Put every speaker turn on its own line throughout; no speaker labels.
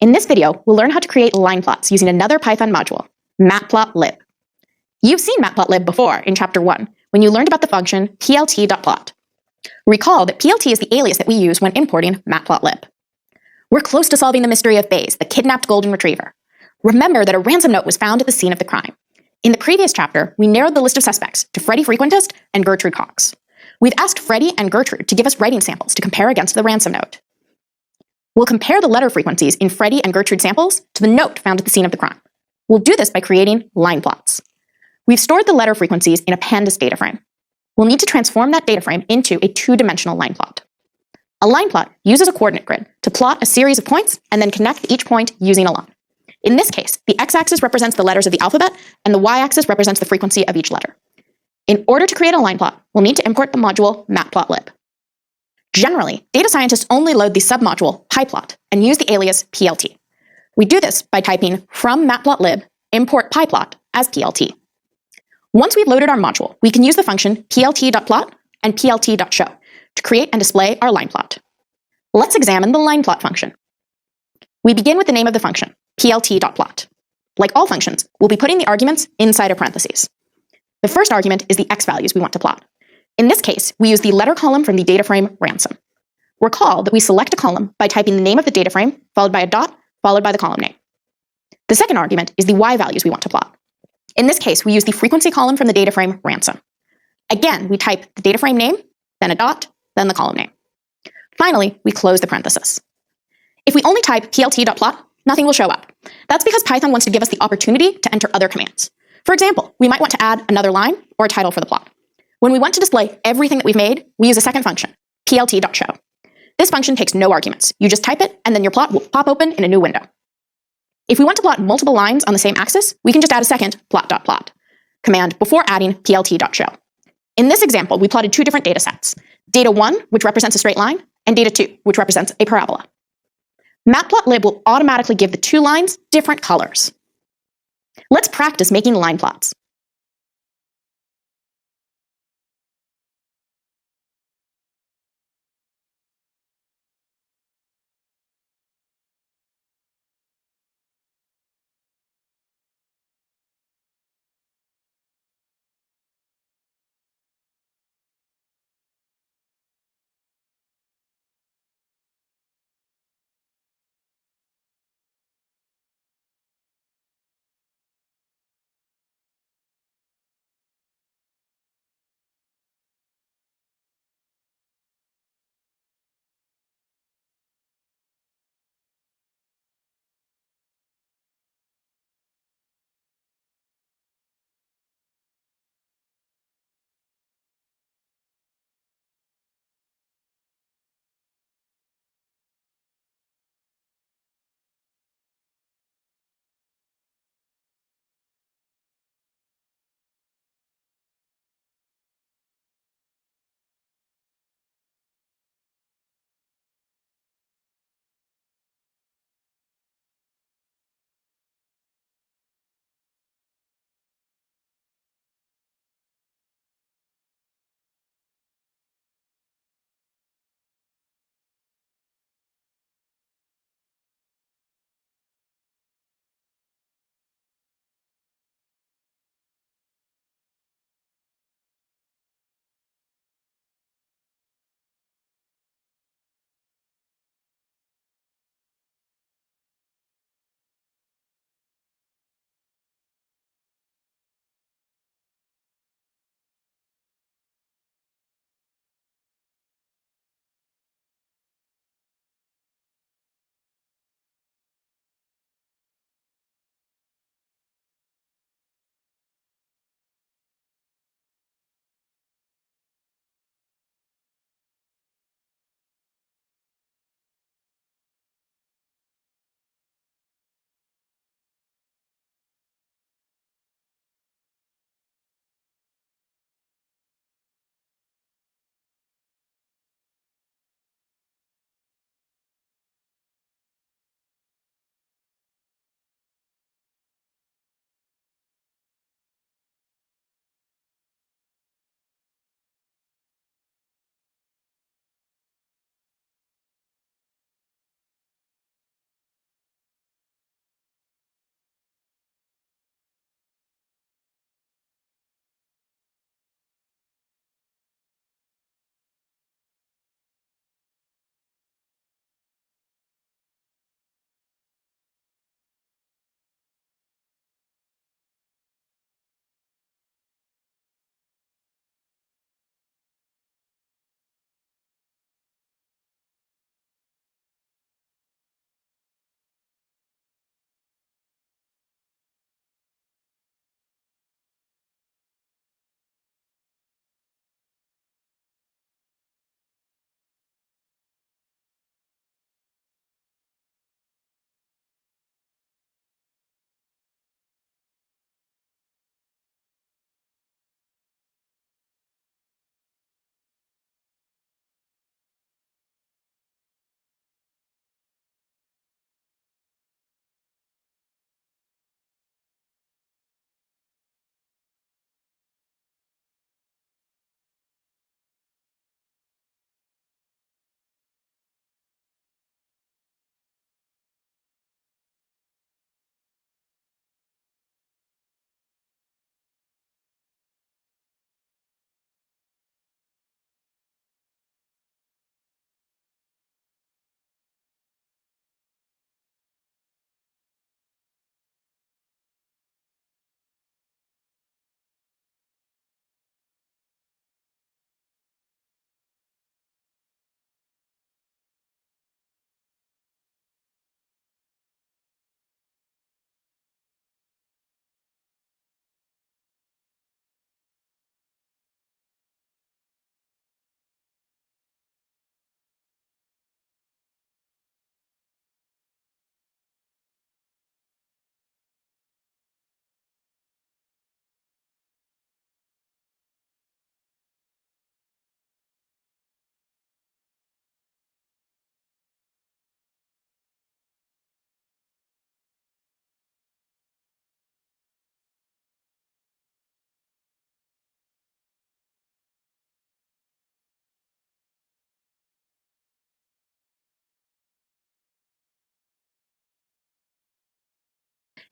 In this video, we'll learn how to create line plots using another Python module, Matplotlib. You've seen Matplotlib before in Chapter 1, when you learned about the function plt.plot. Recall that plt is the alias that we use when importing Matplotlib. We're close to solving the mystery of Baze, the kidnapped golden retriever. Remember that a ransom note was found at the scene of the crime. In the previous chapter, we narrowed the list of suspects to Freddie Frequentist and Gertrude Cox. We've asked Freddie and Gertrude to give us writing samples to compare against the ransom note. We'll compare the letter frequencies in Freddie and Gertrude samples to the note found at the scene of the crime. We'll do this by creating line plots. We've stored the letter frequencies in a pandas data frame. We'll need to transform that data frame into a two-dimensional line plot. A line plot uses a coordinate grid to plot a series of points and then connect each point using a line. In this case, the x-axis represents the letters of the alphabet, and the y-axis represents the frequency of each letter. In order to create a line plot, we'll need to import the module Matplotlib. Generally, data scientists only load the submodule pyplot and use the alias plt. We do this by typing from matplotlib import pyplot as plt. Once we've loaded our module, we can use the function plt.plot and plt.show to create and display our line plot. Let's examine the line plot function. We begin with the name of the function, plt.plot. Like all functions, we'll be putting the arguments inside of parentheses. The first argument is the x values we want to plot. In this case, we use the letter column from the data frame ransom. Recall that we select a column by typing the name of the data frame, followed by a dot, followed by the column name. The second argument is the y values we want to plot. In this case, we use the frequency column from the data frame ransom. Again, we type the data frame name, then a dot, then the column name. Finally, we close the parenthesis. If we only type plt.plot, nothing will show up. That's because Python wants to give us the opportunity to enter other commands. For example, we might want to add another line or a title for the plot. When we want to display everything that we've made, we use a second function, plt.show. This function takes no arguments. You just type it, and then your plot will pop open in a new window. If we want to plot multiple lines on the same axis, we can just add a second plot.plot command before adding plt.show. In this example, we plotted two different data sets, data 1, which represents a straight line, and data 2, which represents a parabola. Matplotlib will automatically give the two lines different colors. Let's practice making line plots.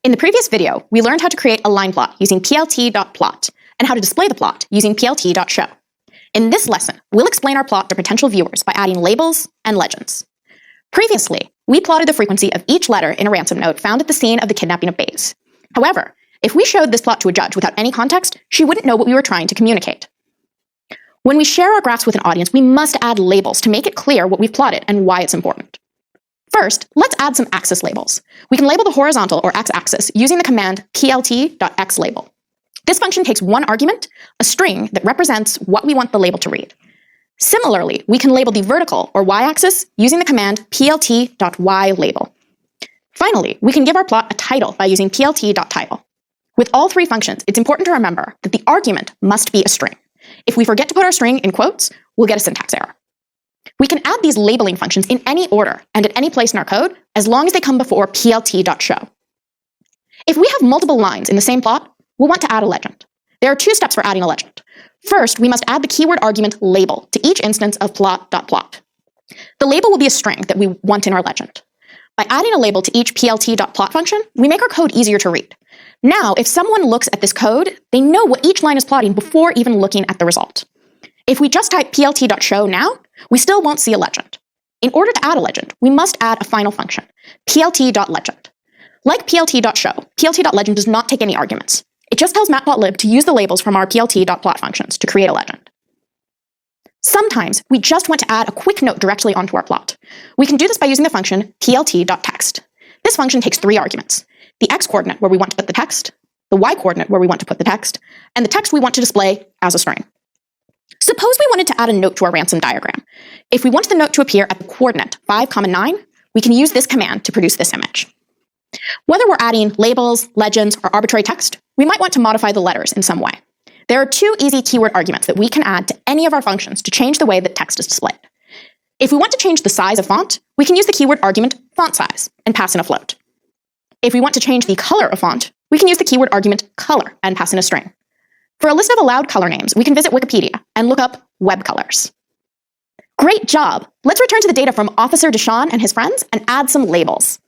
In the previous video, we learned how to create a line plot using plt.plot and how to display the plot using plt.show. In this lesson, we'll explain our plot to potential viewers by adding labels and legends. Previously, we plotted the frequency of each letter in a ransom note found at the scene of the kidnapping of Baze. However, if we showed this plot to a judge without any context, she wouldn't know what we were trying to communicate. When we share our graphs with an audience, we must add labels to make it clear what we've plotted and why it's important. First, let's add some axis labels. We can label the horizontal or x-axis using the command plt.xlabel. This function takes one argument, a string that represents what we want the label to read. Similarly, we can label the vertical or y-axis using the command plt.ylabel. Finally, we can give our plot a title by using plt.title. With all three functions, it's important to remember that the argument must be a string. If we forget to put our string in quotes, we'll get a syntax error. We can add these labeling functions in any order and at any place in our code, as long as they come before plt.show. If we have multiple lines in the same plot, we'll want to add a legend. There are two steps for adding a legend. First, we must add the keyword argument label to each instance of plot.plot. The label will be a string that we want in our legend. By adding a label to each plt.plot function, we make our code easier to read. Now, if someone looks at this code, they know what each line is plotting before even looking at the result. If we just type plt.show now, we still won't see a legend. In order to add a legend, we must add a final function, plt.legend. Like plt.show, plt.legend does not take any arguments. It just tells Matplotlib to use the labels from our plt.plot functions to create a legend. Sometimes we just want to add a quick note directly onto our plot. We can do this by using the function plt.text. This function takes three arguments: the x-coordinate where we want to put the text, the y-coordinate where we want to put the text, and the text we want to display as a string. Suppose we wanted to add a note to our ransom diagram. If we want the note to appear at the coordinate 5, 9, we can use this command to produce this image. Whether we're adding labels, legends, or arbitrary text, we might want to modify the letters in some way. There are two easy keyword arguments that we can add to any of our functions to change the way that text is displayed. If we want to change the size of font, we can use the keyword argument font size and pass in a float. If we want to change the color of font, we can use the keyword argument color and pass in a string. For a list of allowed color names, we can visit Wikipedia and look up web colors. Great job! Let's return to the data from Officer Deshawn and his friends and add some labels.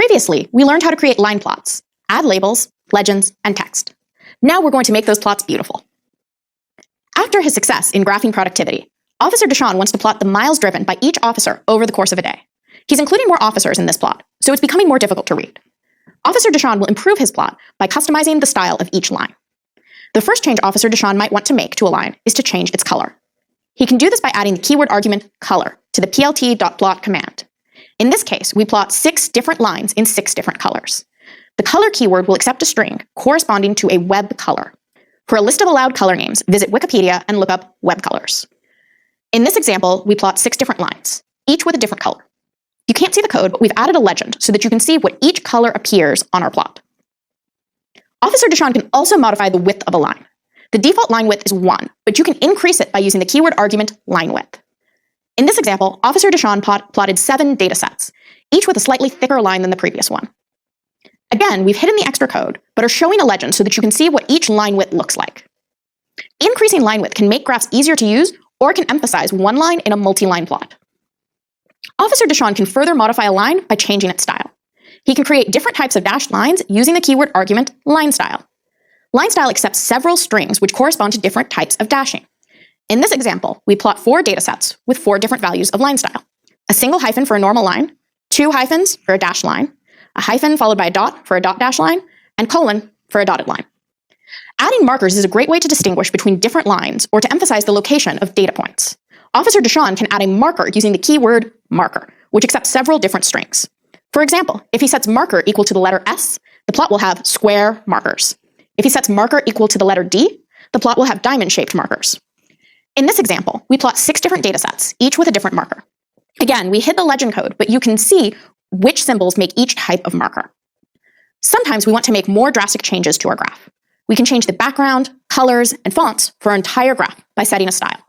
Previously, we learned how to create line plots, add labels, legends, and text. Now we're going to make those plots beautiful. After his success in graphing productivity, Officer Deshawn wants to plot the miles driven by each officer over the course of a day. He's including more officers in this plot, so it's becoming more difficult to read. Officer Deshawn will improve his plot by customizing the style of each line. The first change Officer Deshawn might want to make to a line is to change its color. He can do this by adding the keyword argument color to the plt.plot command. In this case, we plot 6 different lines in 6 different colors. The color keyword will accept a string corresponding to a web color. For a list of allowed color names, visit Wikipedia and look up web colors. In this example, we plot 6 different lines, each with a different color. You can't see the code, but we've added a legend so that you can see what each color appears on our plot. Officer Deshawn can also modify the width of a line. The default line width is 1, but you can increase it by using the keyword argument line width. In this example, Officer Deshawn plotted 7 datasets, each with a slightly thicker line than the previous one. Again, we've hidden the extra code, but are showing a legend so that you can see what each line width looks like. Increasing line width can make graphs easier to use or can emphasize one line in a multi-line plot. Officer Deshawn can further modify a line by changing its style. He can create different types of dashed lines using the keyword argument lineStyle. LineStyle accepts several strings which correspond to different types of dashing. In this example, we plot 4 datasets with 4 different values of line style. A single hyphen for a normal line, 2 hyphens for a dashed line, a hyphen followed by a dot for a dot dash line, and colon for a dotted line. Adding markers is a great way to distinguish between different lines or to emphasize the location of data points. Officer Deshawn can add a marker using the keyword marker, which accepts several different strings. For example, if he sets marker equal to the letter S, the plot will have square markers. If he sets marker equal to the letter D, the plot will have diamond-shaped markers. In this example, we plot 6 different datasets, each with a different marker. Again, we hid the legend code, but you can see which symbols make each type of marker. Sometimes we want to make more drastic changes to our graph. We can change the background, colors, and fonts for our entire graph by setting a style.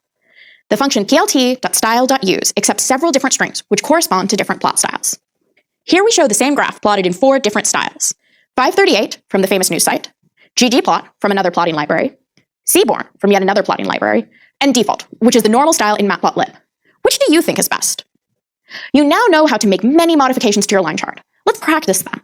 The function plt.style.use accepts several different strings, which correspond to different plot styles. Here we show the same graph plotted in 4 different styles. 538 from the famous news site, ggplot from another plotting library, Seaborn from yet another plotting library, and default, which is the normal style in Matplotlib. Which do you think is best? You now know how to make many modifications to your line chart. Let's practice them.